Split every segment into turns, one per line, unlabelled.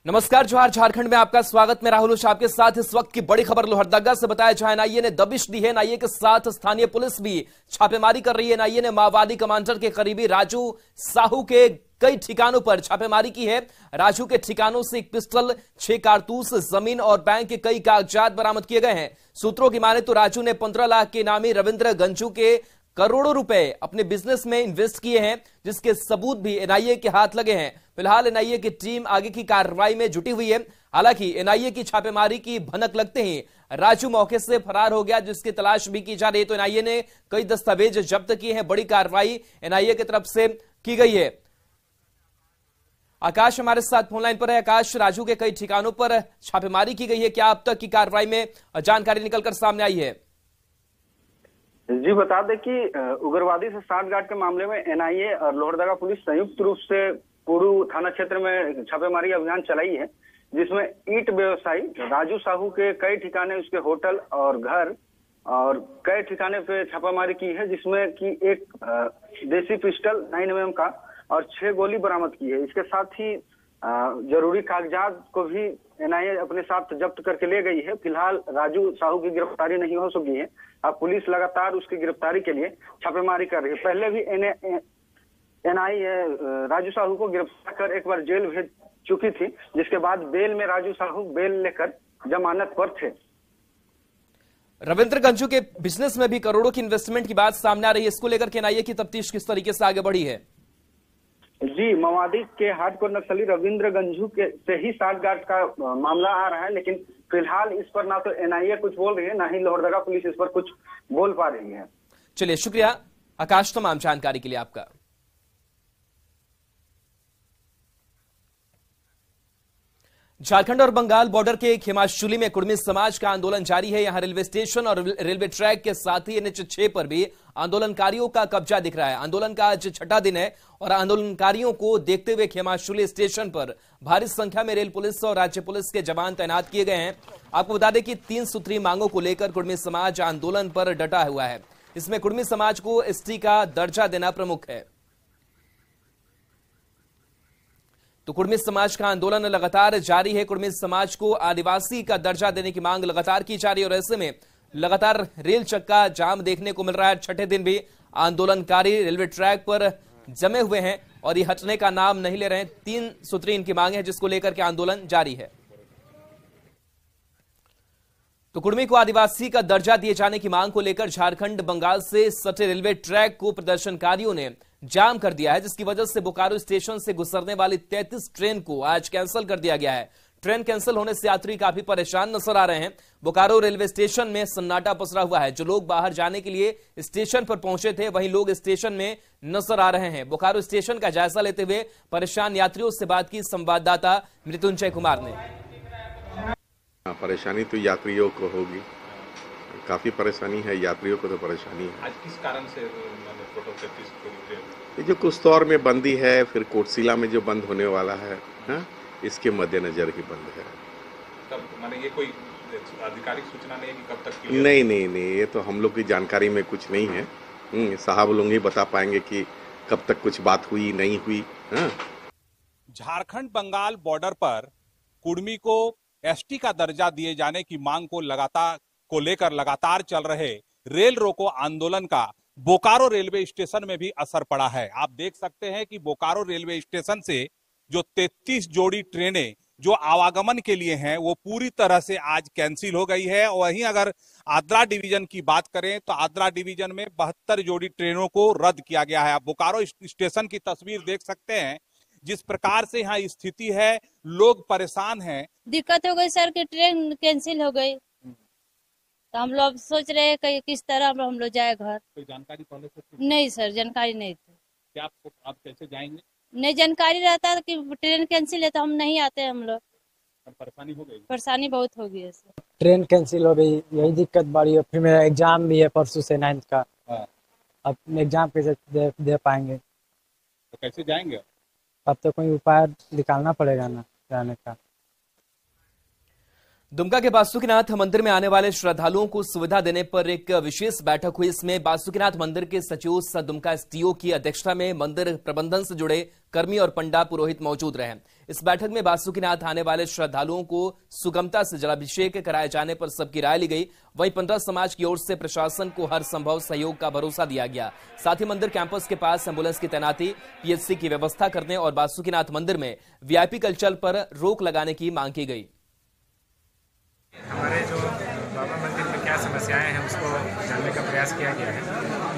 नमस्कार, जोहार। झारखंड में आपका स्वागत। मैं राहुल ओझा आपके साथ। इस वक्त की बड़ी खबर लोहरदगा से बताया जाए। एनआईए ने दबिश दी है। एनआईए के साथ स्थानीय पुलिस भी छापेमारी कर रही है। एनआईए ने माओवादी कमांडर के करीबी राजू साहू के कई ठिकानों पर छापेमारी की है। राजू के ठिकानों से एक पिस्टल, 6 कारतूस, जमीन और बैंक के कई कागजात बरामद किए गए हैं। सूत्रों की माने तो राजू ने 15 लाख के इनामी रविंद्र गंजू के करोड़ों रुपए अपने बिजनेस में इन्वेस्ट किए हैं, जिसके सबूत भी एनआईए के हाथ लगे हैं। फिलहाल एनआईए की टीम आगे की कार्रवाई में जुटी हुई है। हालांकि एनआईए की छापेमारी की भनक लगते ही राजू मौके से फरार हो गया, जिसकी तलाश भी की जा रही है। तो एनआईए ने कई दस्तावेज जब्त किए हैं। बड़ी कार्रवाई एनआईए की तरफ से की गई है। आकाश हमारे साथ फोनलाइन पर है। आकाश, राजू के कई ठिकानों पर छापेमारी की गई है, क्या अब तक की कार्रवाई में जानकारी निकलकर सामने आई है?
जी, बता दें कि उग्रवादी से साठगांठ के मामले में एनआईए और लोहरदगा पुलिस संयुक्त रूप से कुड़ू थाना क्षेत्र में छापेमारी अभियान चलाई है, जिसमें ईंट व्यवसायी राजू साहू के कई ठिकाने, उसके होटल और घर और कई ठिकाने पे छापामारी की है, जिसमें कि एक देसी पिस्टल 9mm का और 6 गोली बरामद की है। इसके साथ ही जरूरी कागजात को भी एनआईए अपने साथ जब्त करके ले गई है। फिलहाल राजू साहू की गिरफ्तारी नहीं हो सकी है। अब पुलिस लगातार उसकी गिरफ्तारी के लिए छापेमारी कर रही है। पहले भी एनआईए राजू साहू को गिरफ्तार कर एक बार जेल भेज चुकी थी, जिसके बाद बेल में राजू साहू बेल लेकर जमानत पर थे।
रविंद्र गंजू के बिजनेस में भी करोड़ों की इन्वेस्टमेंट की बात सामने आ रही है। इसको लेकर के एनआईए की तफ्तीश किस तरीके से आगे बढ़ी है?
जी, माओवादी के हार्डकोर नक्सली रविंद्र गंजू के से ही साठगांठ का मामला आ रहा है, लेकिन फिलहाल इस पर ना तो एनआईए कुछ बोल रही है, ना ही लोहरदगा पुलिस इस पर कुछ बोल पा रही है।
चलिए, शुक्रिया आकाश तमाम जानकारी के लिए आपका। झारखंड और बंगाल बॉर्डर के खेमाशुली में कुर्मी समाज का आंदोलन जारी है। यहां रेलवे स्टेशन और रेलवे ट्रैक के साथ ही NH 6 पर भी आंदोलनकारियों का कब्जा दिख रहा है। आंदोलन का आज छठा दिन है और आंदोलनकारियों को देखते हुए खेमाशुली स्टेशन पर भारी संख्या में रेल पुलिस और राज्य पुलिस के जवान तैनात किए गए हैं। आपको बता दें कि 3 सूत्री मांगों को लेकर कुर्मी समाज आंदोलन पर डटा हुआ है। इसमें कुर्मी समाज को ST का दर्जा देना प्रमुख है। तो कुर्मी समाज का आंदोलन लगातार जारी है। कुर्मी समाज को आदिवासी का दर्जा देने की मांग लगातार की जा रही है और ऐसे में लगातार रेल चक्का जाम देखने को मिल रहा है। छठे दिन भी आंदोलनकारी रेलवे ट्रैक पर जमे हुए हैं और ये हटने का नाम नहीं ले रहे हैं। 3 सूत्री इनकी मांग है, जिसको लेकर के आंदोलन जारी है। तो कुर्मी को आदिवासी का दर्जा दिए जाने की मांग को लेकर झारखंड बंगाल से सटे रेलवे ट्रैक को प्रदर्शनकारियों ने जाम कर दिया है, जिसकी वजह से बोकारो स्टेशन से गुजरने वाली 33 ट्रेन को आज कैंसिल कर दिया गया है। ट्रेन कैंसिल होने से यात्री काफी परेशान नजर आ रहे हैं। बोकारो रेलवे स्टेशन में सन्नाटा पसरा हुआ है। जो लोग बाहर जाने के लिए स्टेशन पर पहुंचे थे, वहीं लोग स्टेशन में नजर आ रहे हैं। बोकारो स्टेशन का जायजा लेते हुए परेशान यात्रियों से बात की संवाददाता मृत्युंजय कुमार ने।
परेशानी तो यात्रियों को होगी, काफी परेशानी है, यात्रियों को तो परेशानी है।
आज किस कारण से
ये जो कुस्तौर में बंदी है, फिर कोटशिला में जो बंद होने वाला है, इसके मद्देनजर ही बंद है।
तब माने ये कोई आधिकारिक सूचना नहीं है कि कब तक?
नहीं, ये तो हम लोग की जानकारी में कुछ नहीं है। साहब लोग ही बता पाएंगे कि कब तक कुछ बात हुई नहीं हुई।
झारखंड बंगाल बॉर्डर पर कुर्मी को ST का दर्जा दिए जाने की मांग को लेकर लगातार चल रहे रेल रोको आंदोलन का बोकारो रेलवे स्टेशन में भी असर पड़ा है। आप देख सकते हैं कि बोकारो रेलवे स्टेशन से जो 33 जोड़ी ट्रेनें जो आवागमन के लिए हैं, वो पूरी तरह से आज कैंसिल हो गई है। वहीं अगर आद्रा डिवीजन की बात करें तो आद्रा डिवीजन में 72 जोड़ी ट्रेनों को रद्द किया गया है। आप बोकारो स्टेशन की तस्वीर देख सकते हैं, जिस प्रकार से यहाँ स्थिति है, लोग परेशान हैं।
दिक्कत हो गई सर कि ट्रेन कैंसिल हो गई, तो हम लोग सोच रहे हैं कि किस तरह हम लोग जाए घर।
कोई जानकारी पहले से?
नहीं सर, जानकारी नहीं थी।
क्या आप कैसे जाएंगे?
नहीं जानकारी रहता कि ट्रेन कैंसिल है तो हम नहीं आते। हम लोग
परेशानी हो गई?
परेशानी बहुत हो गई है सर।
ट्रेन कैंसिल हो गई, यही दिक्कत बड़ी है। फिर मेरा एग्जाम भी है परसों से 9th का। अब एग्जाम कैसे दे पाएंगे?
तो कैसे जाएंगे?
अब तो कोई उपाय निकालना पड़ेगा ना जाने का।
दुमका के बासुकीनाथ मंदिर में आने वाले श्रद्धालुओं को सुविधा देने पर एक विशेष बैठक हुई। इसमें बासुकीनाथ मंदिर के सचिव सह दुमका एसडीओ की अध्यक्षता में मंदिर प्रबंधन से जुड़े कर्मी और पंडा पुरोहित मौजूद रहे। इस बैठक में बासुकीनाथ आने वाले श्रद्धालुओं को सुगमता से जलाभिषेक कराए जाने पर सबकी राय ली गई। वहीं 15 समाज की ओर से प्रशासन को हर संभव सहयोग का भरोसा दिया गया। साथ ही मंदिर कैंपस के पास एम्बुलेंस की तैनाती, पीएचसी की व्यवस्था करने और बासुकीनाथ मंदिर में वीआईपी कल्चर पर रोक लगाने की मांग की गई।
हमारे जो बाबा मंदिर में क्या समस्याएं हैं उसको जानने का प्रयास किया गया है,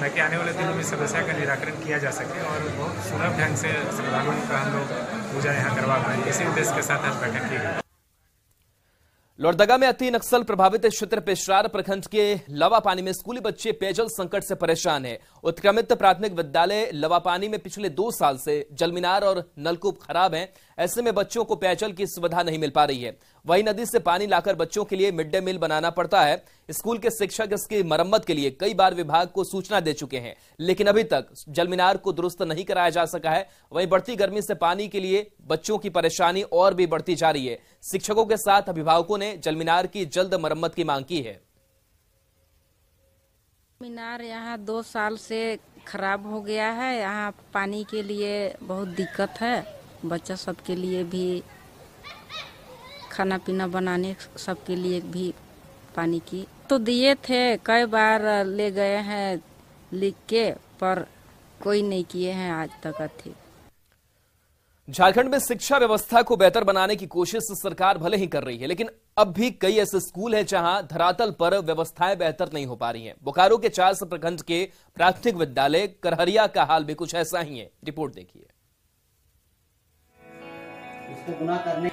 ताकि आने वाले दिनों में समस्या का निराकरण किया जा सके और बहुत सुलभ ढंग से श्रद्धालुओं का हम लोग पूजा यहाँ करवा पाएं। इसी उद्देश्य के साथ आज बैठक की गई।
लोहरदगा में अति नक्सल प्रभावित क्षेत्र पेशरार प्रखंड के लवापानी में स्कूली बच्चे पेयजल संकट से परेशान हैं। उत्क्रमित प्राथमिक विद्यालय लवापानी में पिछले 2 साल से जलमीनार और नलकूप खराब हैं। ऐसे में बच्चों को पेयजल की सुविधा नहीं मिल पा रही है। वहीं नदी से पानी लाकर बच्चों के लिए मिड डे मील बनाना पड़ता है। स्कूल के शिक्षक इसकी मरम्मत के लिए कई बार विभाग को सूचना दे चुके हैं, लेकिन अभी तक जलमीनार को दुरुस्त नहीं कराया जा सका है। वहीं बढ़ती गर्मी से पानी के लिए बच्चों की परेशानी और भी बढ़ती जा रही है। शिक्षकों के साथ अभिभावकों ने जलमीनार की जल्द मरम्मत की मांग की है।
मीनार यहाँ 2 साल से खराब हो गया है। यहाँ पानी के लिए बहुत दिक्कत है। बच्चा सबके लिए भी, खाना पीना बनाने सबके लिए भी पानी की तो दिए थे। कई बार ले गए हैं लिख के, पर कोई नहीं किए हैं आज तक। अथी
झारखंड में शिक्षा व्यवस्था को बेहतर बनाने की कोशिश सरकार भले ही कर रही है, लेकिन अब भी कई ऐसे स्कूल हैं जहां धरातल पर व्यवस्थाएं बेहतर नहीं हो पा रही हैं। बोकारो के 4 प्रखंड के प्राथमिक विद्यालय करहरिया का हाल भी कुछ ऐसा ही है। रिपोर्ट देखिए।
इसको गुना करने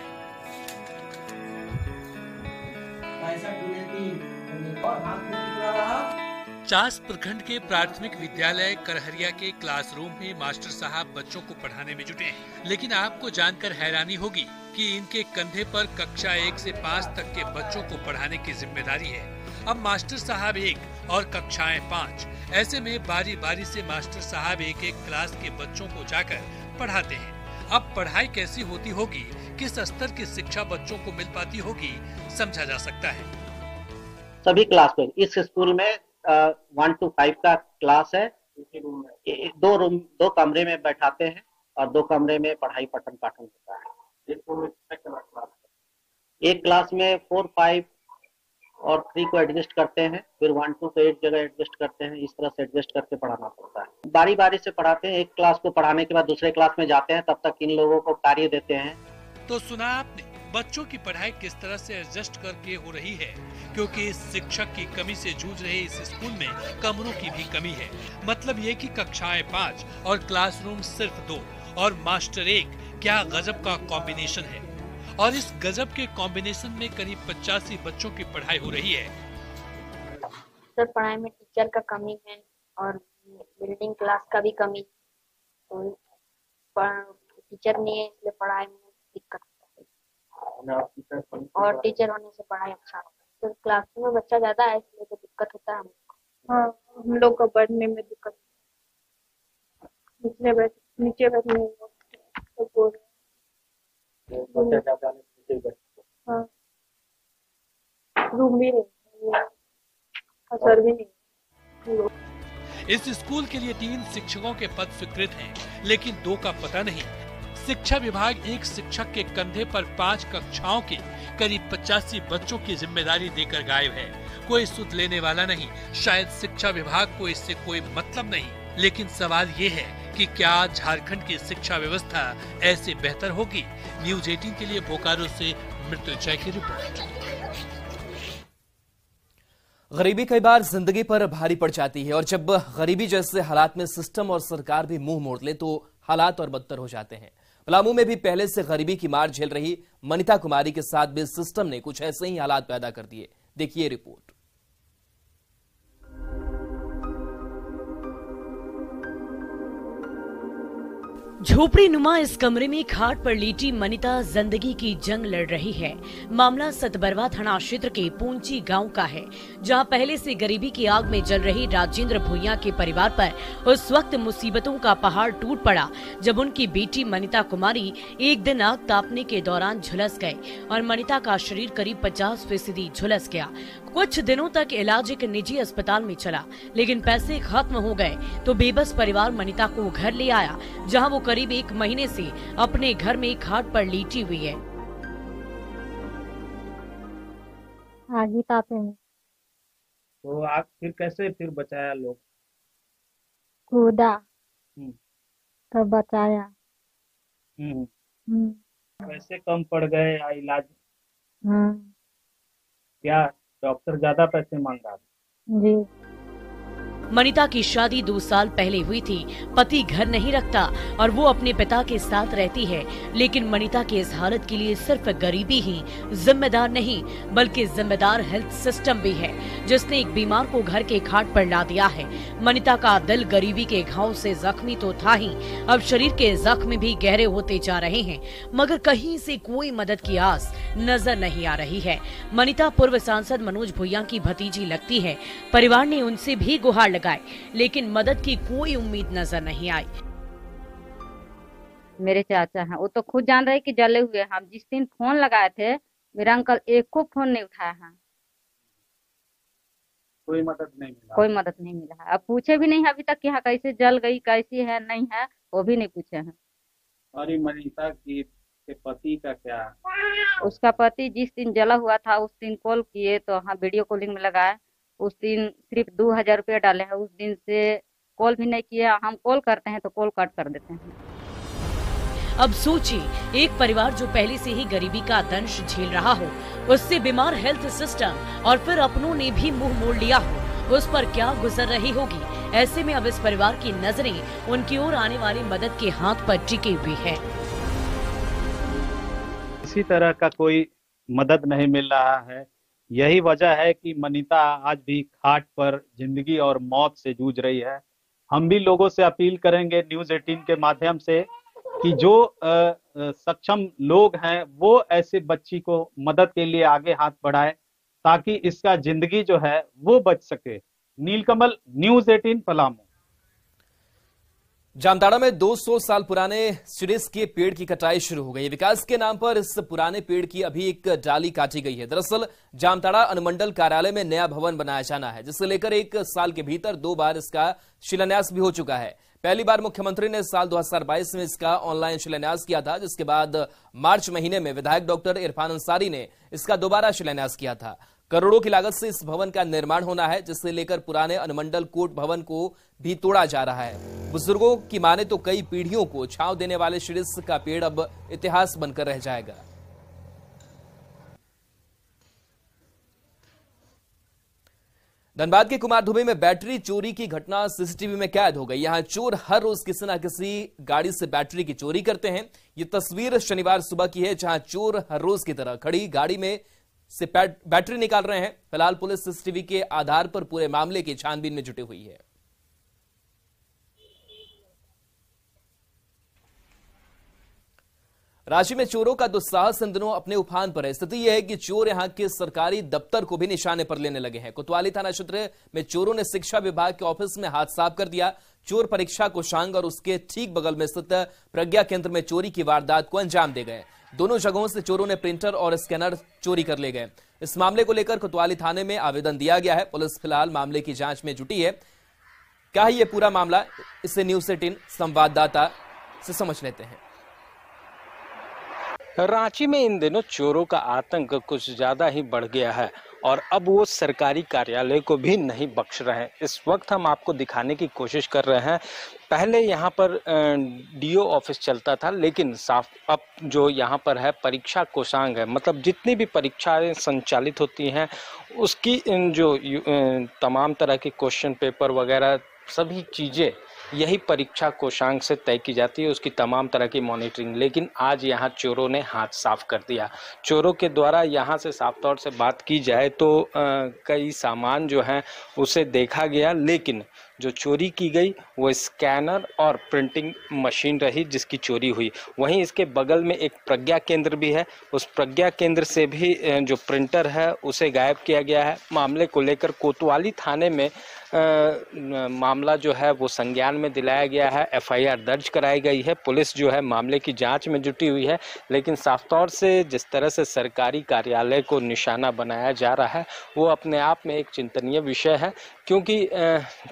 चास प्रखंड के प्राथमिक विद्यालय करहरिया के क्लासरूम में मास्टर साहब बच्चों को पढ़ाने में जुटे हैं, लेकिन आपको जानकर हैरानी होगी कि इनके कंधे पर कक्षा 1 से 5 तक के बच्चों को पढ़ाने की जिम्मेदारी है। अब मास्टर साहब 1 और कक्षाएं 5, ऐसे में बारी बारी से मास्टर साहब एक क्लास के बच्चों को जाकर पढ़ाते हैं। अब पढ़ाई कैसी होती होगी, किस स्तर की शिक्षा बच्चों को मिल पाती होगी, समझा जा सकता है।
सभी क्लास में इस स्कूल में 1 to 5 का क्लास है। 2 कमरे में बैठाते हैं और 2 कमरे में पढ़ाई पठन पाठन होता है। एक क्लास में 4, 5 और 3 को एडजस्ट करते हैं, फिर 1 to 8 जगह एडजस्ट करते हैं। इस तरह से एडजस्ट करके पढ़ाना पड़ता है। बारी बारी से पढ़ाते हैं। एक क्लास को पढ़ाने के बाद दूसरे क्लास में जाते हैं, तब तक इन लोगों को कार्य देते हैं।
तो सुना आपने बच्चों की पढ़ाई किस तरह से एडजस्ट करके हो रही है, क्योंकि इस शिक्षक की कमी से जूझ रहे इस स्कूल में कमरों की भी कमी है। मतलब ये कि कक्षाएं 5 और क्लासरूम सिर्फ 2 और मास्टर 1, क्या गजब का कॉम्बिनेशन है। और इस गजब के कॉम्बिनेशन में करीब 85 बच्चों की पढ़ाई हो रही है।
सर, पढ़ाई में टीचर का कमी है और बिल्डिंग क्लास का भी कमी, तो टीचर नहीं है, इसलिए पढ़ाई में दिक्कत और टीचर होने से पढ़ाई अच्छा होता है। तो क्लास में बच्चा ज्यादा है, इसलिए तो दिक्कत होता है हमको। हाँ, हम लोग को बैठने में दिक्कत, नीचे बैठने में तो हाँ, रूम भी नहीं, असर भी नहीं।
इस स्कूल के लिए 3 शिक्षकों के पद स्वीकृत हैं, लेकिन 2 का पता नहीं। शिक्षा विभाग एक शिक्षक के कंधे पर 5 कक्षाओं के करीब 85 बच्चों की जिम्मेदारी देकर गायब है। कोई सुध लेने वाला नहीं। शायद शिक्षा विभाग को इससे कोई मतलब नहीं, लेकिन सवाल ये है कि क्या झारखंड की शिक्षा व्यवस्था ऐसे बेहतर होगी। न्यूज़ 18 के लिए बोकारो से मृत्युंजय की रिपोर्ट।
गरीबी कई बार जिंदगी पर भारी पड़ जाती है और जब गरीबी जैसे हालात में सिस्टम और सरकार भी मुंह मोड़ ले तो हालात और बदतर हो जाते हैं। पलामू में भी पहले से गरीबी की मार झेल रही मनीता कुमारी के साथ भी सिस्टम ने कुछ ऐसे ही हालात पैदा कर दिए। देखिए रिपोर्ट।
झोपड़ी नुमा इस कमरे में खाट पर लेटी मनीता जिंदगी की जंग लड़ रही है। मामला सतबरवा थाना क्षेत्र के पूंची गांव का है, जहां पहले से गरीबी की आग में जल रही राजेंद्र भुइयां के परिवार पर उस वक्त मुसीबतों का पहाड़ टूट पड़ा जब उनकी बेटी मनीता कुमारी एक दिन आग तापने के दौरान झुलस गए और मनीता का शरीर करीब 50% झुलस गया। कुछ दिनों तक इलाज एक निजी अस्पताल में चला, लेकिन पैसे खत्म हो गए तो बेबस परिवार मनीता को घर ले आया, जहां वो करीब 1 महीने से अपने घर में खाट पर लेटी हुई है।
आग ही तापे में
तो आग फिर कैसे बचाया लोग?
कूदा तब बचाया।
पैसे कम पड़ गए या इलाज? क्या डॉक्टर ज्यादा पैसे मांग रहा था?
जी।
मनीता की शादी 2 साल पहले हुई थी। पति घर नहीं रखता और वो अपने पिता के साथ रहती है, लेकिन मनीता की इस हालत के लिए सिर्फ गरीबी ही जिम्मेदार नहीं, बल्कि जिम्मेदार हेल्थ सिस्टम भी है, जिसने एक बीमार को घर के खाट पर ला दिया है। मनीता का दिल गरीबी के घाव से जख्मी तो था ही, अब शरीर के जख्म भी गहरे होते जा रहे हैं, मगर कहीं से कोई मदद की आस नजर नहीं आ रही है। मनीता पूर्व सांसद मनोज भुइयां की भतीजी लगती है। परिवार ने उनसे भी गुहार लगाए, लेकिन मदद की कोई उम्मीद नजर नहीं आई।
मेरे चाचा हैं, वो तो खुद जान रहे कि जले हुए हैं। हम जिस दिन फोन लगाए थे, मेरा अंकल एक को फोन नहीं उठाया है।
कोई मदद नहीं मिला?
कोई मदद नहीं मिला है। अब पूछे भी नहीं है अभी तक कि हाँ कैसे जल गई, कैसी है, नहीं है, वो भी नहीं पूछे हैं।
और मनीता के पति का क्या?
उसका पति जिस दिन जला हुआ था उस दिन कॉल किए तो हाँ वीडियो कॉलिंग में लगाए, उस दिन सिर्फ 2000 रुपया डाले हैं। उस दिन से कॉल भी नहीं किया। हम कॉल करते हैं तो कॉल कट कर देते हैं।
अब सोचिए, एक परिवार जो पहले से ही गरीबी का दंश झेल रहा हो, उससे बीमार हेल्थ सिस्टम और फिर अपनों ने भी मुंह मोड़ लिया हो, उस पर क्या गुजर रही होगी। ऐसे में अब इस परिवार की नजरें उनकी ओर आने वाली मदद के हाथ पर टिकी हुई है।
किसी तरह का कोई मदद नहीं मिल रहा है। यही वजह है कि मनीता आज भी खाट पर जिंदगी और मौत से जूझ रही है। हम भी लोगों से अपील करेंगे न्यूज़ 18 के माध्यम से कि जो सक्षम लोग हैं वो ऐसे बच्ची को मदद के लिए आगे हाथ बढ़ाए, ताकि इसका जिंदगी जो है वो बच सके। नीलकमल, न्यूज़ 18 पलामू।
जामताड़ा में 200 साल पुराने सिरिस के पेड़ की कटाई शुरू हो गई। विकास के नाम पर इस पुराने पेड़ की अभी एक डाली काटी गई है। दरअसल जामताड़ा अनुमंडल कार्यालय में नया भवन बनाया जाना है, जिसे लेकर 1 साल के भीतर 2 बार इसका शिलान्यास भी हो चुका है। पहली बार मुख्यमंत्री ने साल 2022 में इसका ऑनलाइन शिलान्यास किया था, जिसके बाद मार्च महीने में विधायक डॉक्टर इरफान अंसारी ने इसका दोबारा शिलान्यास किया था। करोड़ों की लागत से इस भवन का निर्माण होना है, जिससे लेकर पुराने अनुमंडल कोर्ट भवन को भी तोड़ा जा रहा है। बुजुर्गों की माने तो कई पीढ़ियों को छांव देने वाले शिरिस का पेड़ अब इतिहास बनकर रह जाएगा। धनबाद के कुमारधुबी में बैटरी चोरी की घटना सीसीटीवी में कैद हो गई। यहां चोर हर रोज किसी न किसी गाड़ी से बैटरी की चोरी करते हैं। ये तस्वीर शनिवार सुबह की है, जहां चोर हर रोज की तरह खड़ी गाड़ी में से बैटरी निकाल रहे हैं। फिलहाल पुलिस सीसीटीवी के आधार पर पूरे मामले की छानबीन में जुटी हुई है। रांची में चोरों का दुस्साहस इन दिनों अपने उफान पर है। स्थिति यह है कि चोर यहां के सरकारी दफ्तर को भी निशाने पर लेने लगे हैं। कोतवाली थाना क्षेत्र में चोरों ने शिक्षा विभाग के ऑफिस में हाथ साफ कर दिया। चोर परीक्षा कोषांग और उसके ठीक बगल में स्थित प्रज्ञा केंद्र में चोरी की वारदात को अंजाम दे गए। दोनों जगहों से चोरों ने प्रिंटर और स्कैनर चोरी कर ले गए। इस मामले को लेकर कोतवाली थाने में आवेदन दिया गया है। पुलिस फिलहाल मामले की जांच में जुटी है। क्या है ये पूरा मामला, इसे न्यूज़ 18 संवाददाता से समझ लेते हैं।
रांची में इन दिनों चोरों का आतंक कुछ ज्यादा ही बढ़ गया है और अब वो सरकारी कार्यालय को भी नहीं बख्श रहे हैं। इस वक्त हम आपको दिखाने की कोशिश कर रहे हैं। पहले यहाँ पर डीओ ऑफिस चलता था, लेकिन साफ अब जो यहाँ पर है परीक्षा कोषांग है, मतलब जितनी भी परीक्षाएं संचालित होती हैं उसकी जो तमाम तरह के क्वेश्चन पेपर वगैरह सभी चीज़ें यही परीक्षा कोषांक से तय की जाती है, उसकी तमाम तरह की मॉनिटरिंग। लेकिन आज यहाँ चोरों ने हाथ साफ कर दिया। चोरों के द्वारा यहाँ से साफ तौर से बात की जाए तो कई सामान जो हैं उसे देखा गया, लेकिन जो चोरी की गई वो स्कैनर और प्रिंटिंग मशीन रही जिसकी चोरी हुई। वहीं इसके बगल में एक प्रज्ञा केंद्र भी है, उस प्रज्ञा केंद्र से भी जो प्रिंटर है उसे गायब किया गया है। मामले को लेकर कोतवाली थाने में मामला जो है वो संज्ञान में दिलाया गया है, एफआईआर दर्ज कराई गई है। पुलिस जो है मामले की जांच में जुटी हुई है। लेकिन साफ तौर से जिस तरह से सरकारी कार्यालय को निशाना बनाया जा रहा है वो अपने आप में एक चिंतनीय विषय है, क्योंकि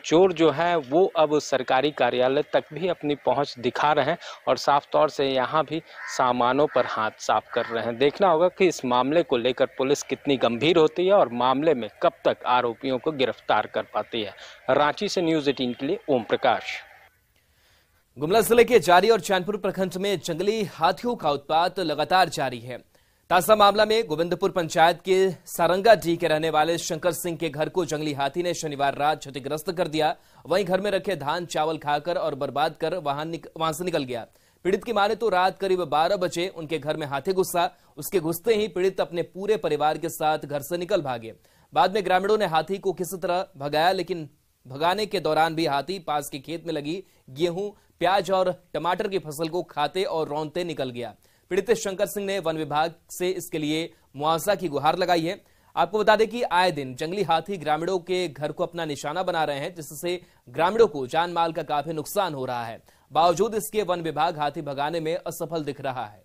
चोर जो है वो अब सरकारी कार्यालय तक भी अपनी पहुंच दिखा रहे हैं और साफ तौर से यहाँ भी सामानों पर हाथ साफ कर रहे हैं। देखना होगा कि इस मामले को लेकर पुलिस कितनी गंभीर होती है और मामले में कब तक आरोपियों को गिरफ्तार कर पाती है। रांची से न्यूज़ 18 के लिए ओम प्रकाश।
गुमला जिले के जारी और चैनपुर प्रखंड में जंगली हाथियों का उत्पात लगातार जारी है। ताजा मामला में गोविंदपुर पंचायत के सारंगा डी के रहने वाले शंकर सिंह के घर को जंगली हाथी ने शनिवार रात क्षतिग्रस्त कर दिया। वहीं घर में रखे धान चावल खाकर और बर्बाद कर वहां से निकल गया। पीड़ित की माने तो रात करीब 12 बजे उनके घर में हाथी घुसा। उसके घुसते ही पीड़ित अपने पूरे परिवार के साथ घर से निकल भागे। बाद में ग्रामीणों ने हाथी को किसी तरह भगाया, लेकिन भगाने के दौरान भी हाथी पास के खेत में लगी गेहूं, प्याज और टमाटर की फसल को खाते और रौंदते निकल गया। पीड़ित शंकर सिंह ने वन विभाग से इसके लिए मुआवजा की गुहार लगाई है। आपको बता दें कि आए दिन जंगली हाथी ग्रामीणों के घर को अपना निशाना बना रहे हैं, जिससे ग्रामीणों को जान माल का काफी नुकसान हो रहा है। बावजूद इसके वन विभाग हाथी भगाने में असफल दिख रहा है।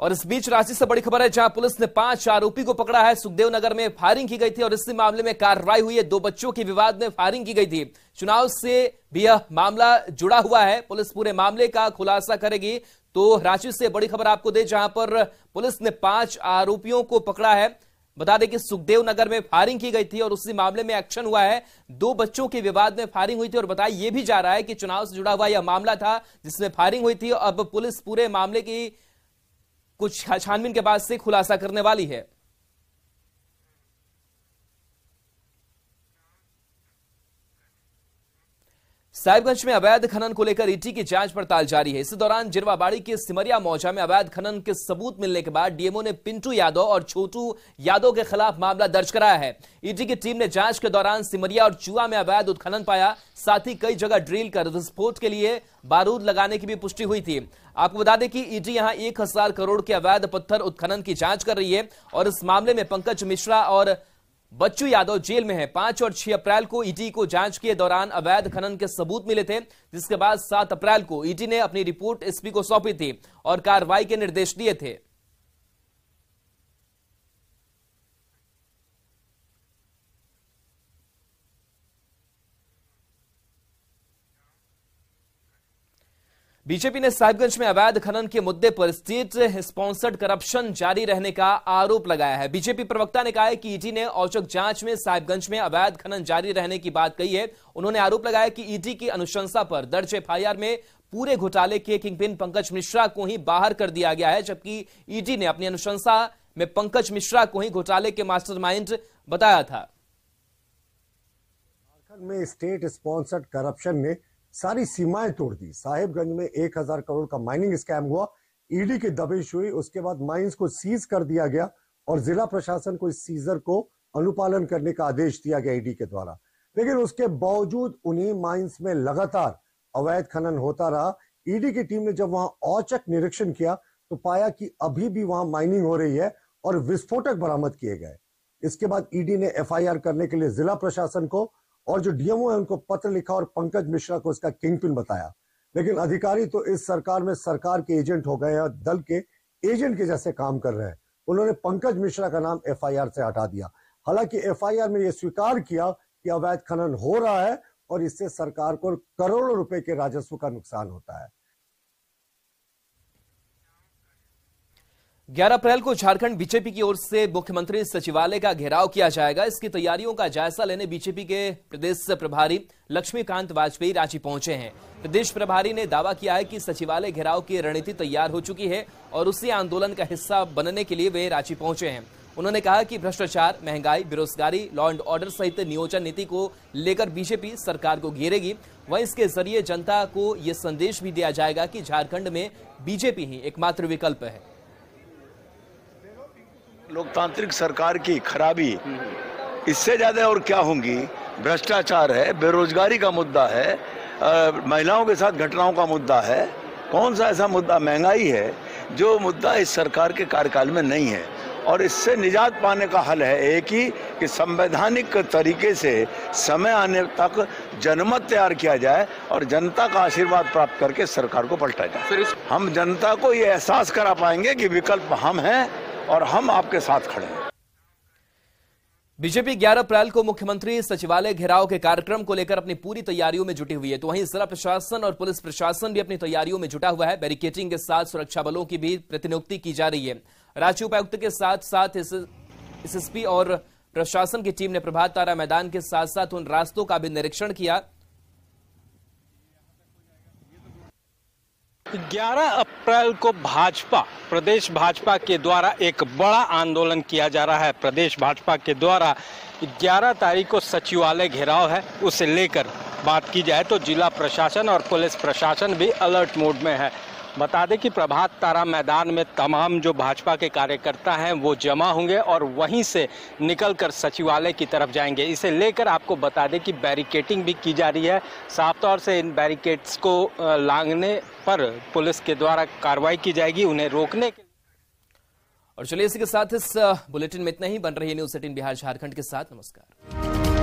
और इस बीच रांची से बड़ी खबर है, जहां पुलिस ने 5 आरोपी को पकड़ा है। सुखदेव नगर में फायरिंग की गई थी और इसी मामले में कार्रवाई हुई है। 2 बच्चों के विवाद में फायरिंग की गई थी। चुनाव से भी यह मामला जुड़ा हुआ है। पुलिस पूरे मामले का खुलासा करेगी। तो रांची से बड़ी खबर आपको दे, जहां पर पुलिस ने 5 आरोपियों को पकड़ा है। बता दें कि सुखदेव नगर में फायरिंग की गई थी और उसी मामले में एक्शन हुआ है। 2 बच्चों के विवाद में फायरिंग हुई थी और बताया यह भी जा रहा है कि चुनाव से जुड़ा हुआ यह मामला था जिसमें फायरिंग हुई थी। अब पुलिस पूरे मामले की कुछ छानबीन के बाद से खुलासा करने वाली है। साहिबगंज में अवैध खनन को लेकर ईटी की जांच पड़ताल जारी है। इसी दौरान जिरवाबाड़ी के सिमरिया मौजा में अवैध खनन के सबूत मिलने के बाद डीएमओ ने पिंटू यादव और छोटू यादव के खिलाफ मामला दर्ज कराया है। ईटी की टीम ने जांच के दौरान सिमरिया और चुआ में अवैध उत्खनन पाया। साथ ही कई जगह ड्रिल कर विस्फोट के लिए बारूद लगाने की भी पुष्टि हुई थी। आपको बता दें कि ईडी यहां 1000 करोड़ के अवैध पत्थर उत्खनन की जांच कर रही है और इस मामले में पंकज मिश्रा और बच्चू यादव जेल में है। 5 और 6 अप्रैल को ईडी को जांच के दौरान अवैध खनन के सबूत मिले थे, जिसके बाद 7 अप्रैल को ईडी ने अपनी रिपोर्ट एसपी को सौंपी थी और कार्रवाई के निर्देश दिए थे। बीजेपी ने साहिबगंज में अवैध खनन के मुद्दे पर स्टेट स्पॉन्सर्ड करप्शन जारी रहने का आरोप लगाया है। बीजेपी प्रवक्ता ने कहा है कि ईडी ने औचक जांच में साहिबगंज में अवैध खनन जारी रहने की बात कही है। उन्होंने आरोप लगाया कि ईडी की अनुशंसा पर दर्ज एफआईआर में पूरे घोटाले के किंगपिन पंकज मिश्रा को ही बाहर कर दिया गया है, जबकि ईडी ने अपनी अनुशंसा में पंकज मिश्रा को ही घोटाले के मास्टरमाइंड बताया था।
झारखंड में स्टेट स्पॉन्सर्ड करप्शन ने सारी सीमाएं तोड़ दी। साहिबगंज में 1000 करोड़ का माइनिंग स्कैम हुआ, ईडी की दबिश हुई, उसके बाद माइंस को सीज कर दिया गया और जिला प्रशासन को इस सीजर को अनुपालन करने का आदेश दिया गया ईडी के द्वारा। लेकिन उसके बावजूद उन्हीं माइंस में लगातार अवैध खनन होता रहा। ईडी की टीम ने जब वहां औचक निरीक्षण किया तो पाया कि अभी भी वहां माइनिंग हो रही है और विस्फोटक बरामद किए गए। इसके बाद ईडी ने एफआईआर करने के लिए जिला प्रशासन को और जो डीएमओ है उनको पत्र लिखा और पंकज मिश्रा को इसका किंगपिन बताया। लेकिन अधिकारी तो इस सरकार में सरकार के एजेंट हो गए और दल के एजेंट के जैसे काम कर रहे हैं। उन्होंने पंकज मिश्रा का नाम एफआईआर से हटा दिया। हालांकि एफआईआर में यह स्वीकार किया कि अवैध खनन हो रहा है और इससे सरकार को करोड़ों रुपए के राजस्व का नुकसान होता है।
11 अप्रैल को झारखंड बीजेपी की ओर से मुख्यमंत्री सचिवालय का घेराव किया जाएगा। इसकी तैयारियों का जायजा लेने बीजेपी के प्रदेश प्रभारी लक्ष्मीकांत वाजपेयी रांची पहुंचे हैं। प्रदेश प्रभारी ने दावा किया है कि सचिवालय घेराव की रणनीति तैयार हो चुकी है और उसी आंदोलन का हिस्सा बनने के लिए वे रांची पहुंचे हैं। उन्होंने कहा कि भ्रष्टाचार, महंगाई, बेरोजगारी, लॉ एंड ऑर्डर सहित नियोजन नीति को लेकर बीजेपी सरकार को घेरेगी। वहीं इसके जरिए जनता को ये संदेश भी दिया जाएगा कि झारखंड में बीजेपी ही एकमात्र विकल्प है।
लोकतांत्रिक सरकार की खराबी इससे ज्यादा और क्या होंगी? भ्रष्टाचार है, बेरोजगारी का मुद्दा है, महिलाओं के साथ घटनाओं का मुद्दा है। कौन सा ऐसा मुद्दा? महंगाई है, जो मुद्दा इस सरकार के कार्यकाल में नहीं है। और इससे निजात पाने का हल है एक ही कि संवैधानिक तरीके से समय आने तक जनमत तैयार किया जाए और जनता का आशीर्वाद प्राप्त करके सरकार को पलटा जाए। हम जनता को ये एहसास करा पाएंगे कि विकल्प हम हैं और हम आपके साथ खड़े हैं।
बीजेपी 11 अप्रैल को मुख्यमंत्री सचिवालय घेराव के कार्यक्रम को लेकर अपनी पूरी तैयारियों में जुटी हुई है। तो वहीं जिला प्रशासन और पुलिस प्रशासन भी अपनी तैयारियों में जुटा हुआ है। बैरिकेडिंग के साथ सुरक्षा बलों की भी प्रतिनियुक्ति की जा रही है। राज्य उपायुक्त के साथ साथ एसएसपी और प्रशासन की टीम ने प्रभात तारा मैदान के साथ साथ उन रास्तों का भी निरीक्षण किया।
11 अप्रैल को भाजपा, प्रदेश भाजपा के द्वारा एक बड़ा आंदोलन किया जा रहा है। प्रदेश भाजपा के द्वारा 11 तारीख को सचिवालय घेराव है, उसे लेकर बात की जाए तो जिला प्रशासन और पुलिस प्रशासन भी अलर्ट मोड में है। बता दें कि प्रभात तारा मैदान में तमाम जो भाजपा के कार्यकर्ता हैं वो जमा होंगे और वहीं से निकलकर सचिवालय की तरफ जाएंगे। इसे लेकर आपको बता दें कि बैरिकेडिंग भी की जा रही है। साफ तौर से इन बैरिकेड्स को लांघने पर पुलिस के द्वारा कार्रवाई की जाएगी, उन्हें रोकने के।
और चलिए इसी के साथ इस बुलेटिन में इतना ही। बन रही है न्यूज़ 18 बिहार झारखंड के साथ। नमस्कार।